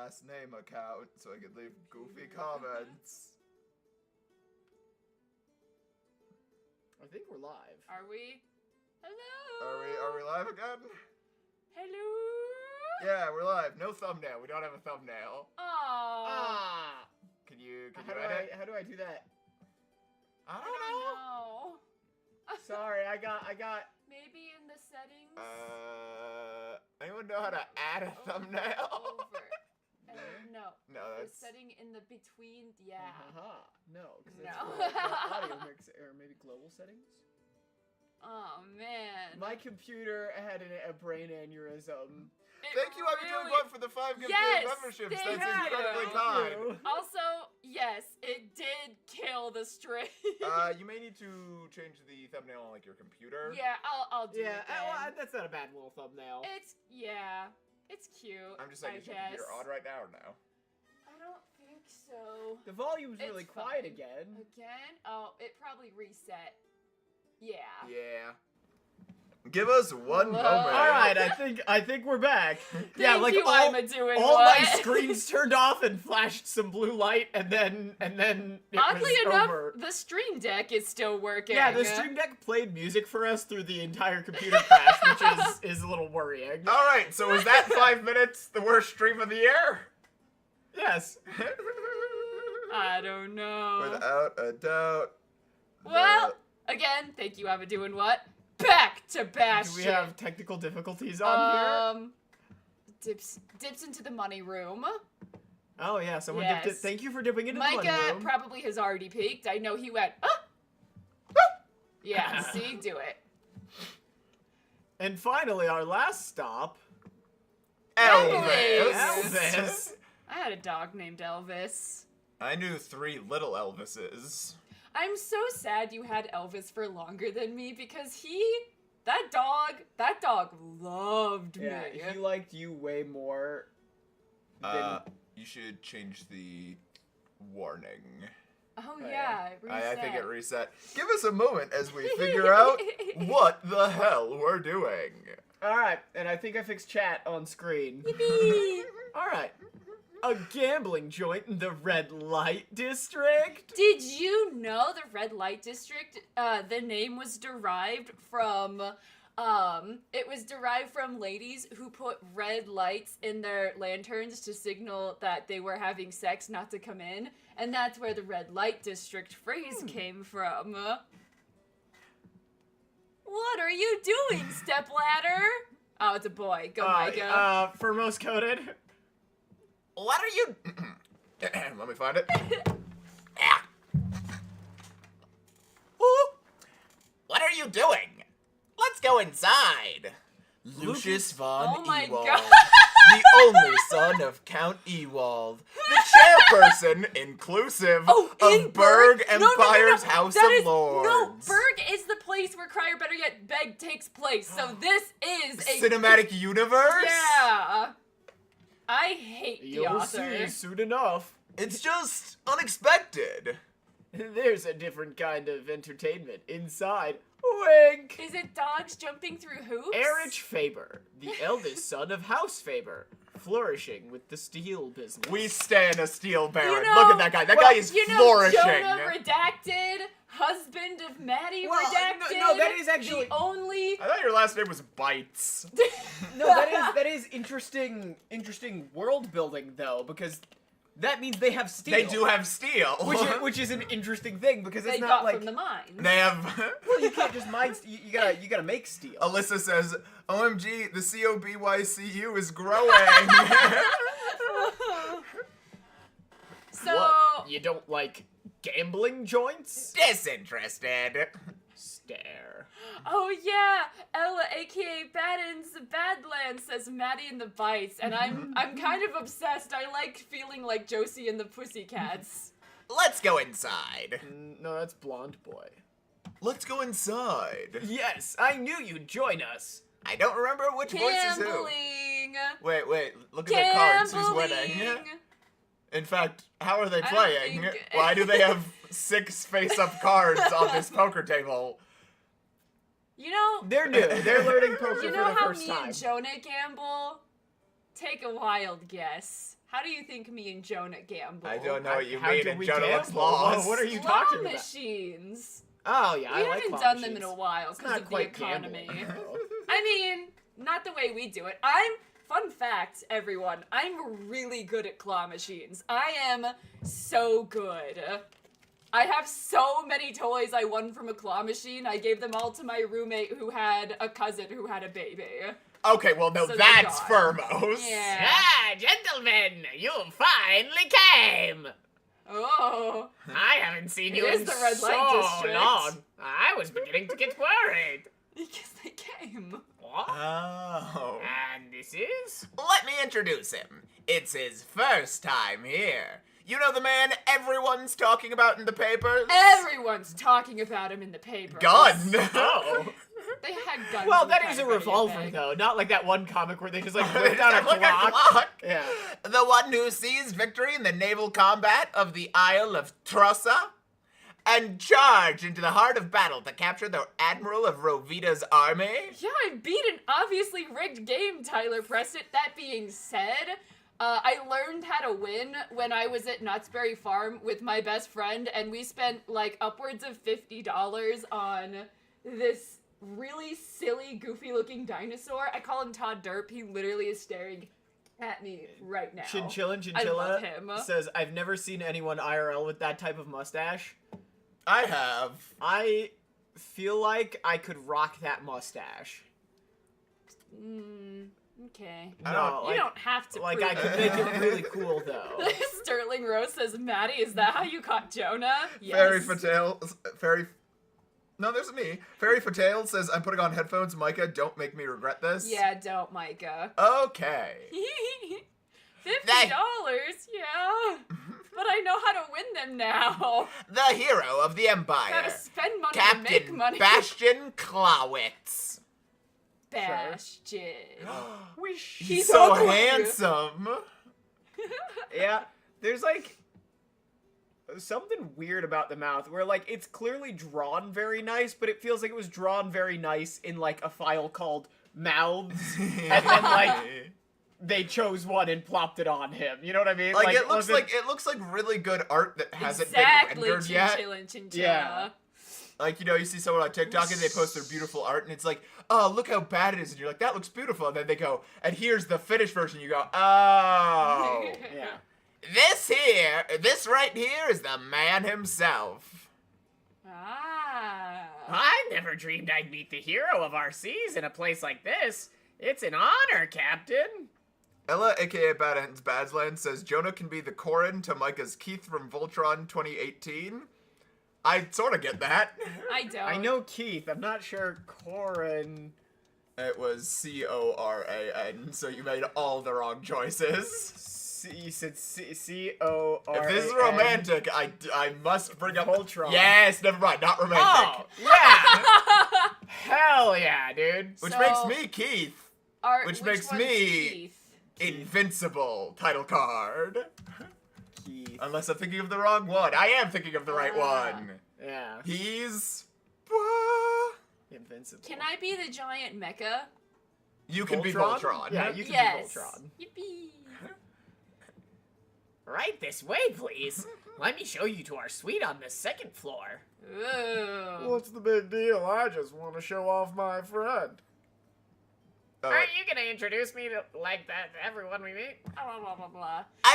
last name account so I could leave goofy comments. I think we're live. Are we? Hello? Are we live again? Hello? Yeah, we're live. No thumbnail. We don't have a thumbnail. Aww. Can you How do I do that? I I don't don't know. know. Sorry, I got. Maybe in the settings. Anyone know how to add a thumbnail? Over. No. No, The that's... setting in the between, yeah. No, because No. that's for audio mix or maybe global settings. Oh, man. My computer had a brain aneurysm. Thank you, really... everyone, for the 5 gift Yes, memberships. thank That's incredibly you. kind. Also, yes, it did kill the stream. You may need to change the thumbnail on like your computer. Yeah, I'll do it Yeah, then. well, that's not a bad little thumbnail. It's cute. I'm just saying, is your guess. computer on right now or no? I don't think so. The volume's really It's quiet fine. again. Again? Oh, it probably reset. Yeah. Yeah. Give us one moment. All right, I think we're back. Yeah, Thank like you, all all my screens turned off and flashed some blue light, and then it Oddly was enough, over. the Stream Deck is still working. Yeah, the Stream Deck played music for us through the entire computer crash, which is a little worrying. All right, so is that 5 minutes the worst stream of the year? Yes. I don't know. Without a doubt. Well, again, thank you, I'm doing what? Back to bash. Do we have technical difficulties on here? Dips into the money room. Oh yeah, someone Yes. dipped it. Thank you for dipping into the money Micah room. probably has already peeked. I know he went, ah! Yeah, see, do it. And finally, our last stop. Elvis. Elvis. I had a dog named Elvis. I knew 3 little Elvises. I'm so sad you had Elvis for longer than me because that dog loved me. Yeah, he liked you way more than... You should change the warning. Oh yeah, it I think it reset. reset. Give us a moment as we figure out what the hell we're doing. Alright, and I think I fixed chat on screen. Yippee! Alright. A gambling joint in the red light district? Did you know the red light district, the name was derived from, ladies who put red lights in their lanterns to signal that they were having sex not to come in, and that's where the red light district phrase came from. What are you doing, stepladder? Oh, it's a boy. Go, Micah. For most coded. What are you... Let me find it. What are you doing? Let's go inside. Lucius von Oh my Ewald, God. the only son of Count Ewald, the chairperson, inclusive, of Berg Empire's House of Lords. No, Berg is the place where Cry or Better Yet Beg takes place, so this is a... Cinematic universe? Yeah. I hate the You'll author. see soon enough. It's just unexpected. There's a different kind of entertainment inside. Wink! Is it dogs jumping through hoops? Erich Faber, the eldest son of House Faber, flourishing with the steel business. We stand a steel baron. You know- Look at that guy. That guy is flourishing. Jonah redacted, husband of Maddie Well, redacted. no, that is actually- the only... I thought your last name was Bites. No, that is interesting world building though, because that means they have steel. They do have steel. which is an interesting thing because it's They not got like from the mines. They have... well, you can't just mine. You gotta make steel. Alyssa says, OMG, the COBYCU is growing. So... What? You don't like gambling joints? Disinterested. Stare. Oh yeah, Ella, aka Badlands, says Maddie and the Bites, and I'm kind of obsessed. I like feeling like Josie and the Pussycats. Let's go inside. No, that's Blonde Boy. Let's go inside. Yes, I knew you'd join us. I don't remember which voice is who. Gambling. Wait, look at the cards. Who's winning? Gambling. In fact, how are they I don't playing? think- Why do they have 6 face-up cards on this poker table? You know, They're new. They're learning poker you for know the how first me time. and Jonah gamble? Take a wild guess. How do you think me and Jonah gamble? I don't know what you How mean, do and we Jonah looks gamble? lost. What are you Claw talking about? machines. Oh, yeah, We I like haven't claw done machines. them in a while It's because not of the quite economy. gambling. I mean, not the way we do it. Fun fact, everyone, I'm really good at claw machines. I am so good. I have so many toys I won from a claw machine. I gave them all to my roommate who had a cousin who had a baby. Okay, well, no, So they're that's gone. Firmos. Yeah. Ah, gentlemen, you finally came. Oh. I haven't seen It you is in the red light so district. long. I was beginning to get worried. Because they came. What? Oh. And this is? Let me introduce him. It's his first time here. You know the man everyone's talking about in the papers? Everyone's talking about him in the paper. Gun! Oh. They had guns. Well, in that the is a kind of revolver, bag. though. Not like that one comic where they just, like, They whip out a look like Glock. Glock. Yeah. The one who seized victory in the naval combat of the Isle of Trossa and charged into the heart of battle to capture the admiral of Rovita's army. Yeah, I beat an obviously rigged game, Tyler Preston. That being said, I learned how to win when I was at Knott's Farm with my best friend, and we spent like upwards of $50 on this really silly, goofy-looking dinosaur. I call him Todd Derp. He literally is staring at me right now. Chinchilla I love Chinchilla him. says, I've never seen anyone IRL with that type of mustache. I have. I feel like I could rock that mustache. Okay. I No, don't- You like, don't have to like prove I could it. make it really cool, though. Sterling Rose says, Maddie, is that how you caught Jonah? Yes. No, there's me. Fairy Fatale says, I'm putting on headphones, Micah, don't make me regret this. Yeah, don't, Micah. Okay. $50? Yeah. But I know how to win them now. The hero of the Empire. Gotta spend money to make Captain money. Bastion Clawitz. Bastion. Wish. He's so ugly. handsome. Yeah, there's like something weird about the mouth where like it's clearly drawn very nice, but it feels like it was drawn very nice in like a file called mouths, and then like they chose one and plopped it on him. You know what I mean? Like, it wasn't- looks like really good art that hasn't Exactly, been rendered yet. Chinchilla and Chinchilla. Yeah. Like, you know, you see someone on TikTok and they post their beautiful art and it's like, oh, look how bad it is. And you're like, that looks beautiful. And then they go, and here's the finished version. You go, oh. yeah. This right here is the man himself. Ah. I never dreamed I'd meet the hero of our seas in a place like this. It's an honor, Captain. Ella, aka Bad Ends Badsland, says Jonah can be the Corin to Micah's Keith from Voltron 2018. I sort of get that. I don't. I know Keith. I'm not sure Corin. It was C-O-R-A-N, so you made all the wrong choices. You said C-O-R-A-N. If this is romantic, I must bring up... Voltron. Yes, never mind, not romantic. Oh, yeah. Hell yeah, dude. Which So- makes me Keith. Which makes one's me- Keith? Invincible title card. Keith. Unless I'm thinking of the wrong one. I am thinking of the right one. Yeah. He's... Invincible. Can I be the giant mecha? You can be Voltron? Voltron. Yeah, you can Yes. be Voltron. Yippee. Right this way, please. Let me show you to our suite on the second floor. Ooh. What's the big deal? I just want to show off my friend. Oh, Aren't you gonna introduce me to, like that, to everyone we meet? Blah, blah, blah, blah. oh.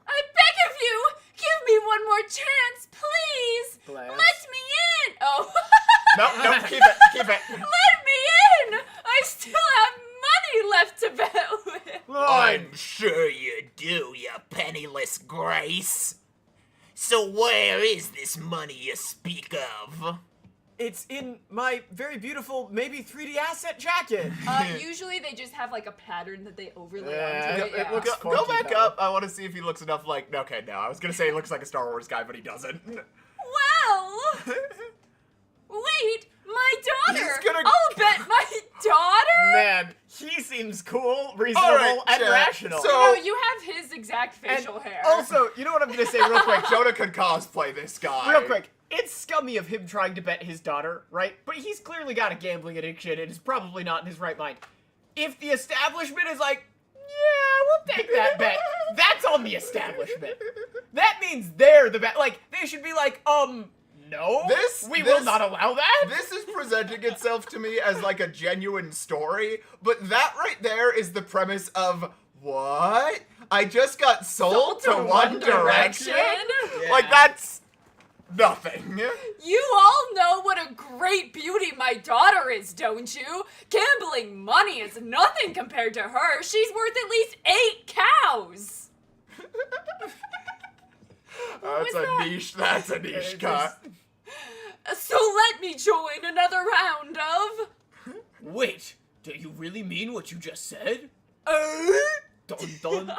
I beg of you, give me one more chance, please. Blast. Let me in. Oh. No, keep it, keep it. Let me in. I still have money left to bet with. I'm sure you do, you penniless grace. So where is this money you speak of? It's in my very beautiful, maybe 3D asset jacket. Usually they just have like a pattern that they overlay Yeah, onto it. it looks Go funky, back though. up. I want to see if he looks enough like... Okay, no. I was going to say he looks like a Star Wars guy, but he doesn't. Well, wait, my daughter. He's gonna- I'll bet my daughter. Man, he seems cool, reasonable, All right, and Chet. rational. So- No, you have his exact and facial hair. also, you know what I'm gonna say real quick? Jonah could cosplay this guy. Real quick. It's scummy of him trying to bet his daughter, right? But he's clearly got a gambling addiction and is probably not in his right mind. If the establishment is like, Yeah, we'll take that bet. That's on the establishment. That means they're the bet. Like, they should be like, no, we will not allow that. This is presenting itself to me as like a genuine story, but that right there is the premise of what? I just got sold to One Direction? Yeah. Like, that's nothing. You all know what a great beauty my daughter is, don't you? Gambling money is nothing compared to her. She's worth at least 8 cows. That's was that? That's a niche cut. So let me join another round of... Wait, do you really mean what you just said? Dun dun.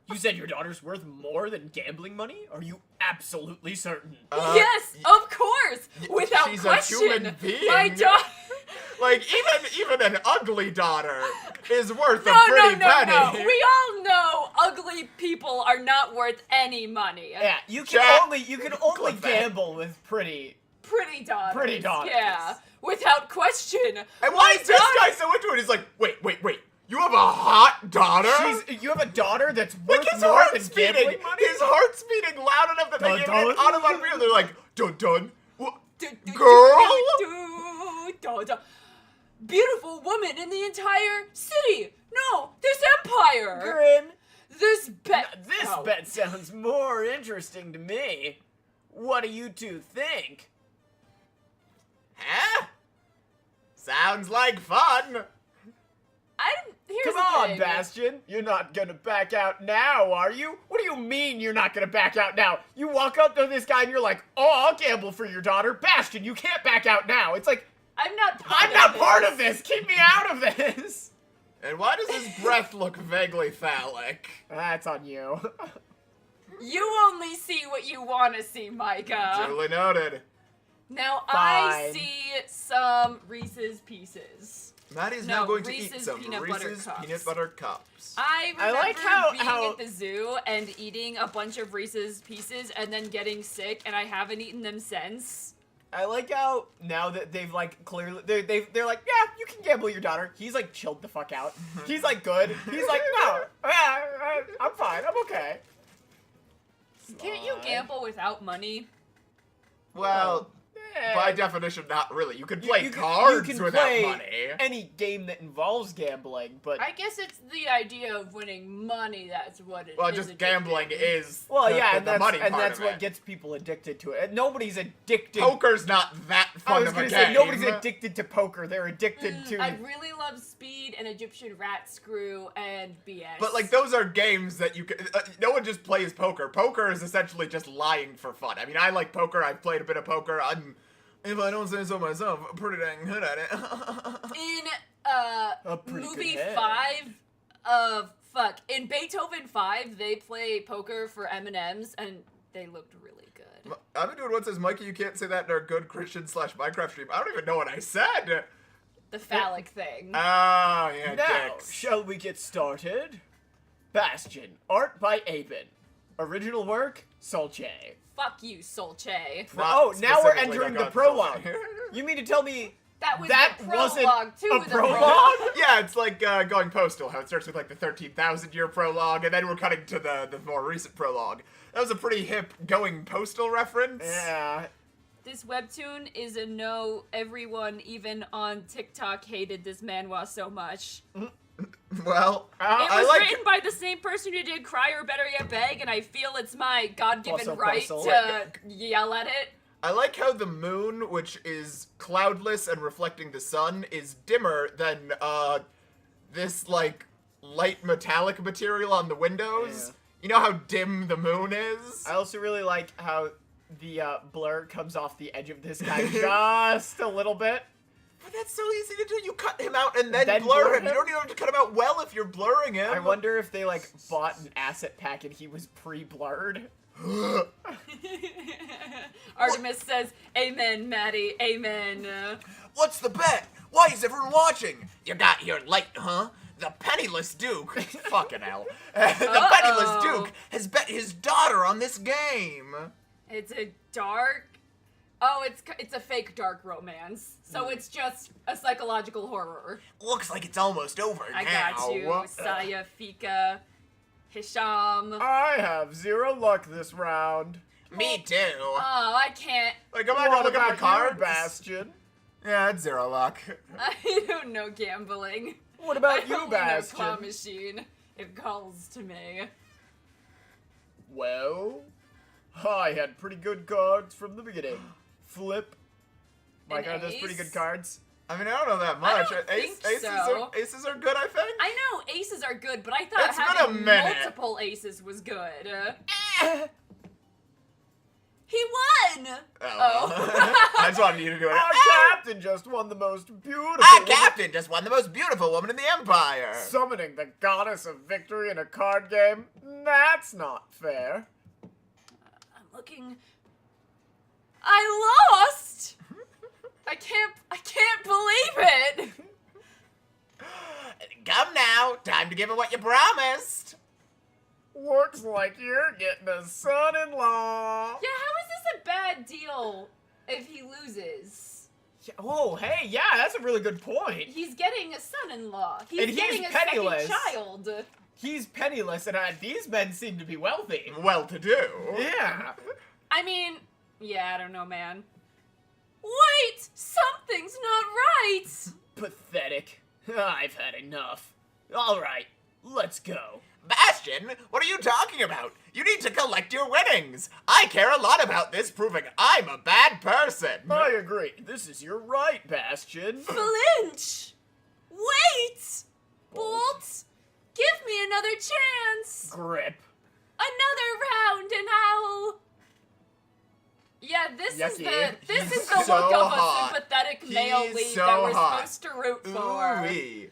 You said your daughter's worth more than gambling money? Are you absolutely certain? Yes, of course. Without she's question. a human being. My daughter... Like, even an ugly daughter is worth No, a pretty no, penny. no. We all know ugly people are not worth any money. Yeah, you can Chat. only Clip that. gamble with pretty. Pretty daughters. Pretty daughters. Yeah, without question. And why is this guy so into it? He's like, wait. You have a hot daughter? You have a daughter that's like, worth his more than heart's beating. gambling money? His heart's beating loud enough that they Dun, get dun. it out of unreal. They're like, dun. Girl? Beautiful woman in the entire city. No, this empire. Grin. This bet. This Oh. bet sounds more interesting to me. What do you two think? Huh? Sounds like fun. Here's Come the on, thing. Bastion. You're not gonna back out now, are you? What do you mean you're not gonna back out now? You walk up to this guy and you're like, oh, I'll gamble for your daughter. Bastion, you can't back out now. It's like, I'm not part of this. Keep me out of this. And why does his breath look vaguely phallic? That's on you. You only see what you want to see, Micah. Duly noted. Now I Fine. see some Reese's Pieces. Maddie's No, now going to eat Reese's some peanut butter Reese's cups. peanut butter cups. I remember like being how- at the zoo and eating a bunch of Reese's Pieces and then getting sick, and I haven't eaten them since. I like how now that they've like clearly they're like, yeah, you can gamble your daughter. He's like chilled the fuck out. He's like good. He's like, no, I'm fine. I'm okay. Can't you gamble without money? Well, Eh. by definition, not really. You can You- play you can- cards you can without play money. Any game that involves gambling, but I guess it's the idea of winning money that's what it Well, is. just addicting. gambling is well, the, yeah, the, and the that's money and part that's of what it. gets people addicted to it. And nobody's addicted. Poker's not that I fun was of a gonna game. say nobody's addicted to poker. They're addicted to. I really love Speed and Egyptian Rat Screw and BS. But like those are games that you can. No one just plays poker. Poker is essentially just lying for fun. I mean, I like poker. I've played a bit of poker. I'm, if I don't say so myself, pretty dang good at it. in A pretty movie good head. 5 in Beethoven 5 they play poker for M&Ms and they looked really good. I've been doing one says, Mikey, you can't say that in our good Christian / Minecraft stream. I don't even know what I said. The phallic thing. Oh, yeah, Now, dicks. shall we get started? Bastion, art by Aben. Original work, Solche. Fuck you, Solche. Not Now we're specifically entering the Doug prologue. Solskjaer. You mean to tell me That was that the wasn't prologue to a the prologue? Yeah, it's like going postal, how it starts with like the 13,000 year prologue, and then we're cutting to the more recent prologue. That was a pretty hip going postal reference. Yeah. This webtoon is a no. Everyone, even on TikTok, hated this manhwa so much. Well, It I was like written by the same person who did Cry or Better Yet Beg, and I feel it's my God-given Also right Puzzle. to yell at it. I like how the moon, which is cloudless and reflecting the sun, is dimmer than this like light metallic material on the windows. Yeah. You know how dim the moon is? I also really like how the blur comes off the edge of this guy just a little bit. But that's so easy to do. You cut him out and then, Then blur blur him. You him? don't even have to cut him out well if you're blurring him. I wonder if they like bought an asset pack and he was pre-blurred. Artemis says, "Amen, Maddie. Amen." What's the bet? Why is everyone watching? You got your light, huh? The penniless Duke. Fucking hell. The penniless Duke has bet his daughter on this game. It's a dark Oh, it's a fake dark romance. So it's just a psychological horror. Looks like it's almost over I now. got you, Saya, Fika, Hisham. I have 0 luck this round. Me too. Oh, I can't. Like, I'm not gonna look up the cards. Bastion? Yeah, it's 0 luck. I don't know gambling. What about I you, only know Bastion? claw machine. It calls to me. Well, I had pretty good cards from the beginning. Flip. Mike, An are those pretty ace? good cards? I mean, I don't know that much. don't think Aces, so. aces are good, I think. I know aces are good, but I thought It's been having a minute. multiple aces was good. Eh. He won! Oh. I just wanted you to do it. Our captain just won the most beautiful Our woman- captain just won the most beautiful woman in the Empire. Summoning the goddess of victory in a card game? That's not fair. I'm looking. I lost! I can't believe it! Come now, time to give her what you promised. Looks like you're getting a son-in-law. Yeah, how is this a bad deal if he loses? Yeah, oh, hey, yeah, that's a really good point. He's getting a son-in-law. And he's getting a penniless. second child. He's penniless, and these men seem to be wealthy. Well-to-do. Yeah. I mean, yeah, I don't know, man. Wait! Something's not right! Pathetic. I've had enough. All right, let's go. Bastion, what are you talking about? You need to collect your winnings. I care a lot about this, proving I'm a bad person. I agree. This is your right, Bastion. Flinch! Wait! Bolt! Give me another chance! Grip. Another round and I'll... Yeah, this is Yucky. the so look of hot. a sympathetic male He's lead so that we're hot. supposed to root for. Ooh-wee.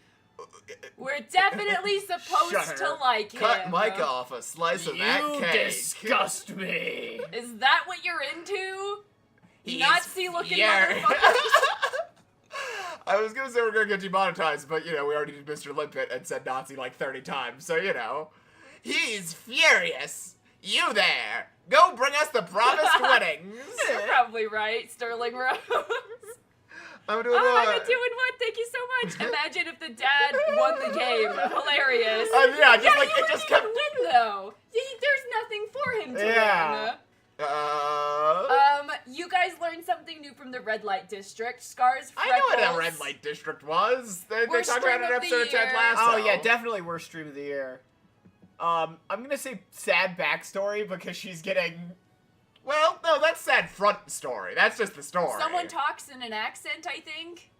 We're definitely supposed Shut to her. like him. Cut Micah off a slice of that You cake. disgust me. Is that what you're into? He's Nazi-looking furious. motherfuckers? I was gonna say we're gonna get demonetized, but you know, we already did Mr. Limpet and said Nazi like 30 times, so you know. He's furious. You there. Go bring us the promised winnings. You're probably right, Sterling Rose. I'm doing Oh, what? I'm doing what? Thank you so much. Imagine if the dad won the game. Hilarious. Yeah, just like he it just wouldn't kept. even win though. There's nothing for him to Yeah. win. You guys learned something new from the Red Light District. Scars, I know what freckles. a red light district was. They Worst talked about stream it in of the episode 10 year. last Oh time. yeah, definitely worst stream of the year. I'm gonna say sad backstory because she's getting. Well, no, that's sad front story. That's just the story. Someone talks in an accent, I think.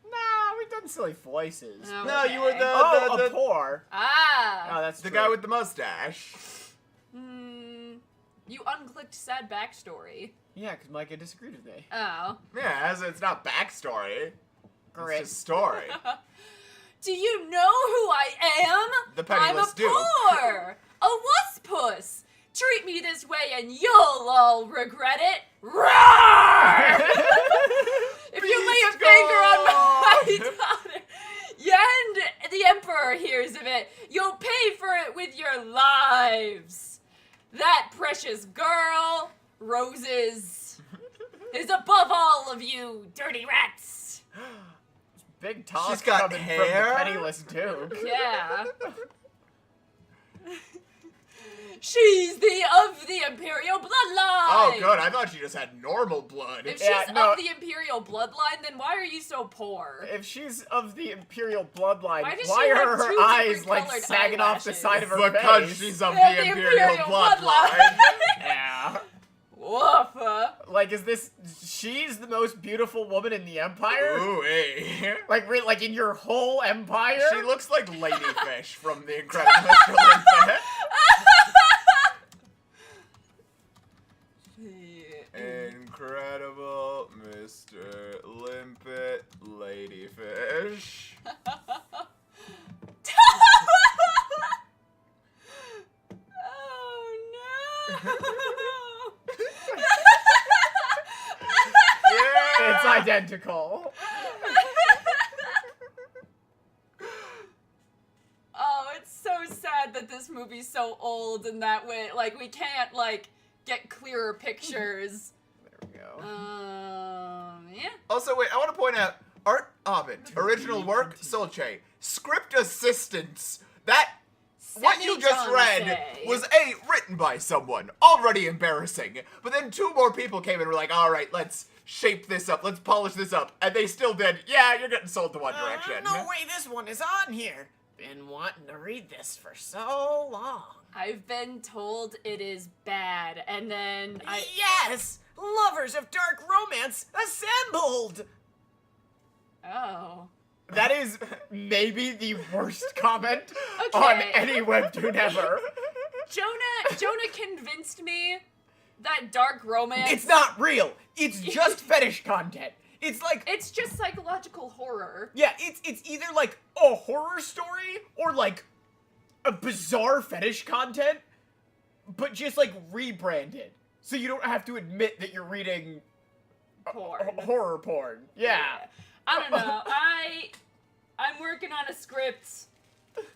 Nah, we've done silly voices. Oh, No, you were okay. a the poor. Ah. Oh, that's the true. guy with the mustache. You unclicked sad backstory. Yeah, because Micah disagreed with me. Oh. Yeah, it's not backstory. Great. It's just story. Do you know who I am? The penniless I'm a duke. poor, a wuss-puss. Treat me this way and you'll all regret it. Roar! If you lay a Beast finger on my God! daughter, and the Emperor hears of it, you'll pay for it with your lives. That precious girl, Roses, is above all of you, dirty rats. Big talk She's got coming hair? from the penniless duke. Yeah. She's of the Imperial bloodline. Oh, good. I thought she just had normal blood. If she's Yeah, no. of the Imperial bloodline, then why are you so poor? If she's of the Imperial bloodline, Why does why she have are her two eyes different like colored sagging off the eyelashes? side of her Because face? she's of Yeah, the Imperial bloodline. Yeah. Woof. Like, is this? She's the most beautiful woman in the Empire. Ooh, hey. Like in your whole empire. She looks like Ladyfish from The Incredible Mr. Limpet. Incredible Mr. Limpet Ladyfish. Oh no. Yeah. It's identical. Oh, it's so sad that this movie's so old in that way. Like, we can't, like, get clearer pictures. There we Yeah. Also, wait, I want to point out, Art Ovid, original work, Solche, script assistance. What you just read was written by someone, already embarrassing. But then 2 more people came in and were like, all right, let's shape this up, let's polish this up. And they still did. Yeah, you're getting sold to one direction. No way, this one is on here. Been wanting to read this for so long. I've been told it is bad, and then Yes! Lovers of dark romance assembled! Oh. That is maybe the worst comment Okay. on any webtoon ever. Jonah convinced me that dark romance... It's not real. It's just fetish content. It's like, It's just psychological horror. yeah, it's either like a horror story or like a bizarre fetish content, but just like rebranded. So you don't have to admit that you're reading Porn. horror porn. Yeah. I don't know. I'm working on a script,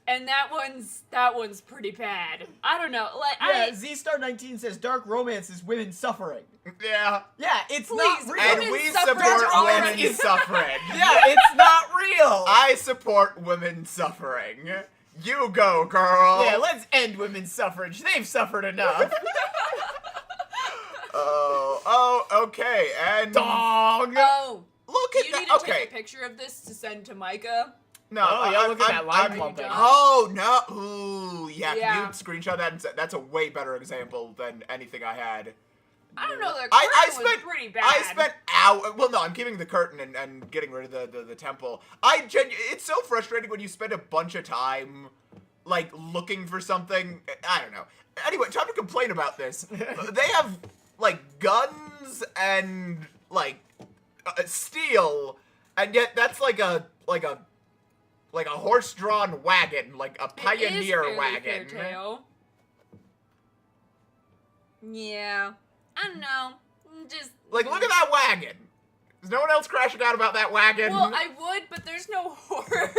and that one's pretty bad. I don't know. Like Yeah, Z-Star19 says dark romance is women suffering. Yeah. Yeah, it's Please, not real. And Women we suffrage support already. women suffering. Yeah, it's not real. I support women suffering. You go, girl. Yeah, let's end women's suffrage. They've suffered enough. Okay, and... Dog. Oh, Look at you that. need to Okay. take a picture of this to send to Micah. No, Oh, yeah, look at that line I'm- clumping. Oh, no. Ooh, yeah, Yeah. can you screenshot that? And that's a way better example than anything I had. I don't know. The curtain I was spent pretty bad. I spent well, no, I'm keeping the curtain and getting rid of the temple. It's so frustrating when you spend a bunch of time, like, looking for something. I don't know. Anyway, time to complain about this. They have, like, guns and, like, steel, and yet that's like a horse-drawn wagon, like a It is pioneer fairly wagon. fair tale. Yeah. I don't know. Just Like, look at that wagon. Is no one else crashing out about that wagon? Well, I would, but there's no horse.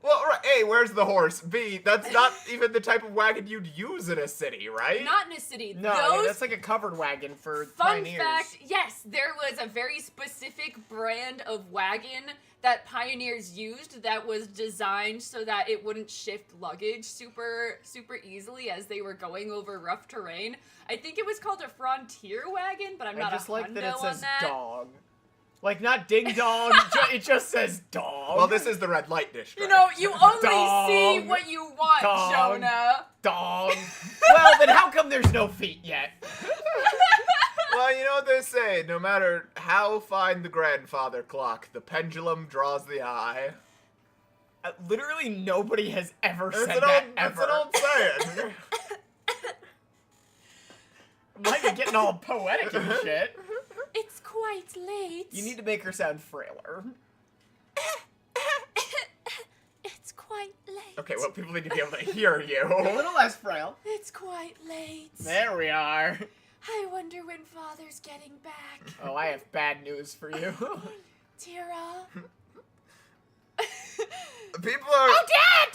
Well, right, A, where's the horse? B, that's not even the type of wagon you'd use in a city, right? Not in a city. No, Those that's like a covered wagon for Fun pioneers. fact, yes, there was a very specific brand of wagon that pioneers used that was designed so that it wouldn't shift luggage super easily as they were going over rough terrain. I think it was called a frontier wagon, but I'm I not just a like that it hundo says on that. dog. Like, not ding dong, it just says dog. Well, this is the red light district. You know, you only Dog. see what you want, Dog. Jonah. Dog. Well, then how come there's no feet yet? Well, you know what they say, no matter how fine the grandfather clock, the pendulum draws the eye. Literally nobody has ever That's said an that old, ever. that's an old saying. Micah getting all poetic and shit. It's quite late. You need to make her sound frailer. It's quite late. Okay, well, people need to be able to hear A you. little less frail. It's quite late. There we are. I wonder when Father's getting back. Oh, I have bad news for you. Tira. People are... Oh, Dad!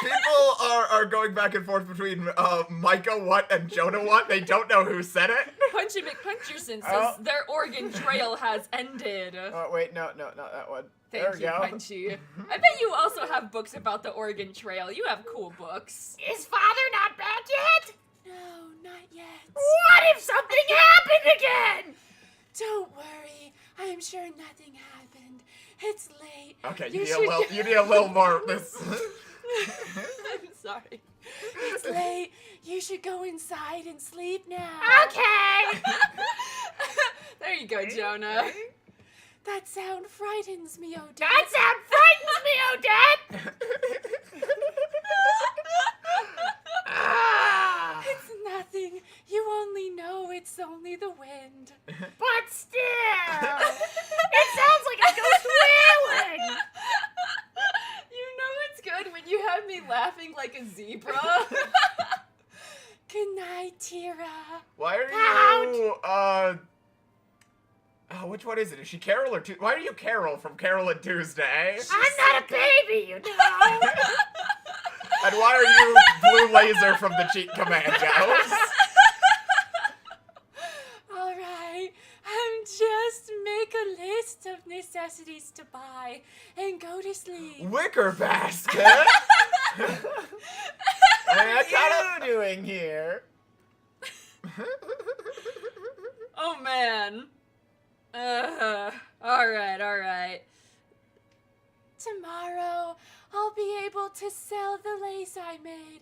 People are going back and forth between Micah what and Jonah what. They don't know who said it. Punchy McPuncherson says Oh. their Oregon Trail has ended. Oh, wait, no, not that one. Thank there we you, go. Punchy. I bet you also have books about the Oregon Trail. You have cool books. Is Father not back yet? No, not yet. What if something happened again? Don't worry. I am sure nothing happened. It's late. Okay, You you should need a little more of this. I'm sorry. It's late. You should go inside and sleep now. Okay. There you go, Jonah. That sound frightens me, Odette. That sound frightens me, Odette. Ah, It's nothing. You only know it's only the wind. but still, it sounds like a ghost wailing. You know it's good when you have me laughing like a zebra. Good night, Tira. Why are you, which one is it? Is she Carol or Why are you Carol from Carol and Tuesday? I'm not a baby, you know. And why are you Blue Laser from the Cheat Commandos? All right. I'm necessities to buy and go to sleep. Wicker basket? What are you doing here? Oh man. Alright. Tomorrow, I'll be able to sell the lace I made.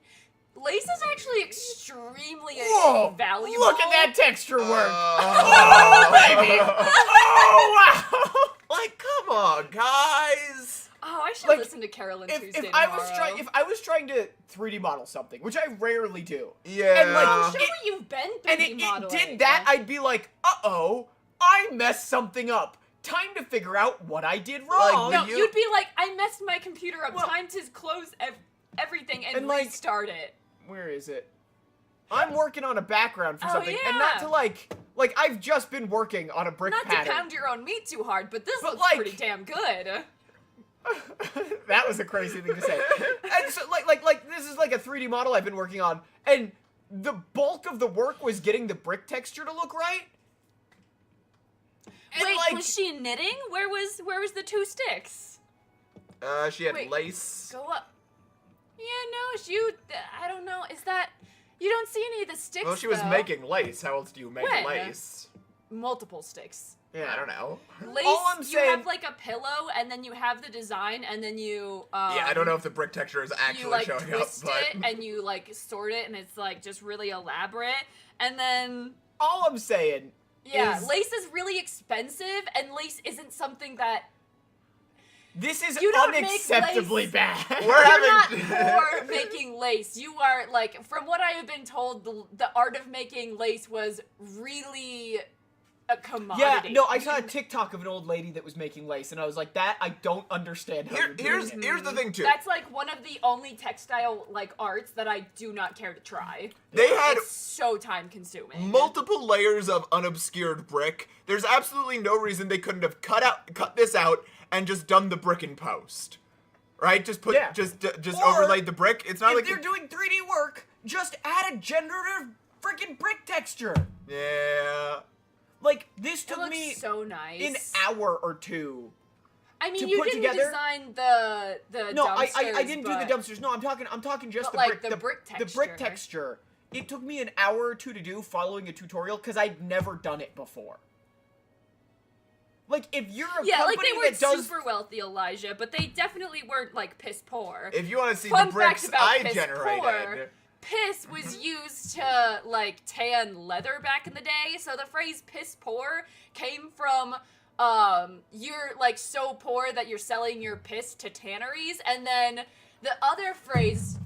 Lace is actually extremely Whoa! valuable. Look at that texture work. Oh, baby. Oh, wow. Like, come on, guys. Oh, I should Like, listen to Carolyn If Tuesday I tomorrow. was if I was trying to 3D model something, which I rarely do, Yeah. And, like, I'm sure it- you've been 3D and it modeling. did that, I'd be like, uh-oh, I messed something up. Time to figure out what I did wrong. No, you- you'd be like, I messed my computer up. Well- Time to close everything and, And, like- restart it. Where is it? I'm working on a background for Oh, something, and not yeah. to like I've just been working on a brick Not pattern. to pound your own meat too hard, but this But, looks like- pretty damn good. That was a crazy thing to say. And so, like this is like a 3D model I've been working on, and the bulk of the work was getting the brick texture to look right. And, Wait, like, was she knitting? Where was the 2 sticks? She had Wait. lace. Go up. Yeah, no, I don't know. Is that... You don't see any of the sticks, Well, she was though. making lace. How else do you make When? lace? Multiple sticks. Yeah, I don't know. Lace, All I'm you saying- have like a pillow, and then you have the design, and then you... Yeah, I don't know if the brick texture is actually You, like, showing up, twist but... it, and you, like, sort it, and it's, like, just really elaborate. And then... All I'm saying Yeah, is lace is really expensive, and lace isn't something that... this is You don't make unacceptably lace. bad. We're You're not having- for making lace. You are, like, from what I have been told, the art of making lace was really a commodity. Yeah, no, I saw a TikTok of an old lady that was making lace, and I was like, that, I don't understand how you're doing it. Here's the thing, too. That's, like, one of the only textile, like, arts that I do not care to try. They had It's so time-consuming. multiple layers of unobscured brick. There's absolutely no reason they couldn't have cut this out and just done the brick in post. Right? Just put Yeah. just Or, overlaid the brick. It's not If like they're doing 3D work, just add a generative freaking brick texture. Yeah. Like, this It took looks me so nice. an hour or two. I mean, to you put didn't together- design the No, dumpsters, I didn't do but- the dumpsters. No, I'm talking just But, the like, brick. the brick The brick texture. texture. It took me an hour or two to do following a tutorial because I'd never done it before. Like, if you're a Yeah, like company they weren't that does super wealthy, Elijah, but they definitely weren't like piss poor. If you want to see Fun the bricks fact about I piss generated. poor, piss was used to like tan leather back in the day, so the phrase piss poor came from you're like so poor that you're selling your piss to tanneries, and then the other phrase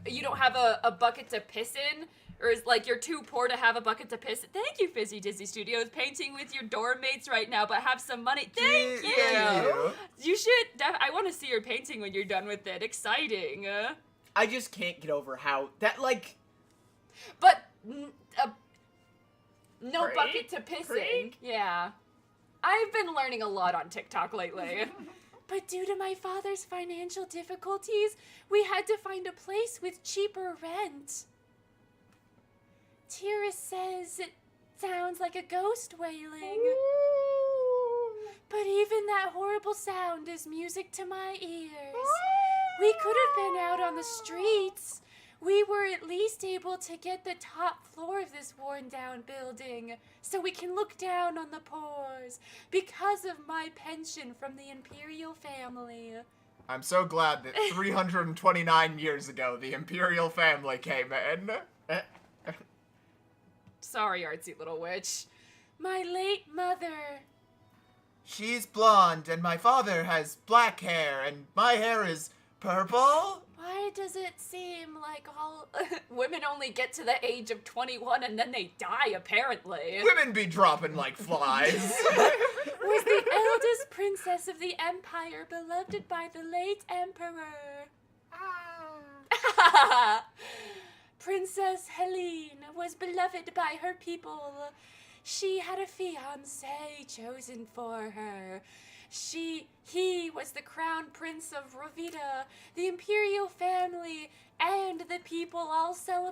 you don't have a bucket to piss in, or is like you're too poor to have a bucket to piss in. Thank you, Fizzy Dizzy Studios, painting with your dorm mates right now, but have some money. Thank you. Thank you. You should. I want to see your painting when you're done with it. Exciting. I just can't get over how that, like, But no Freak? bucket to piss in. Freak? Yeah. I've been learning a lot on TikTok lately. But due to my father's financial difficulties, we had to find a place with cheaper rent. Tira says it sounds like a ghost wailing. But even that horrible sound is music to my ears. We could have been out on the streets. We were at least able to get the top floor of this worn-down building, so we can look down on the poors because of my pension from the Imperial family. I'm so glad that 329 years ago, the Imperial family came in. Sorry, artsy little witch. My late mother. She's blonde, and my father has black hair, and my hair is purple? Why does it seem like all women only get to the age of 21 and then they die, apparently? Women be dropping like flies. Was the eldest princess of the empire, beloved by the late emperor. Princess Helene was beloved by her people. She had a fiancé chosen for her. He was the crown prince of Rovida. The imperial family and the people all celebrated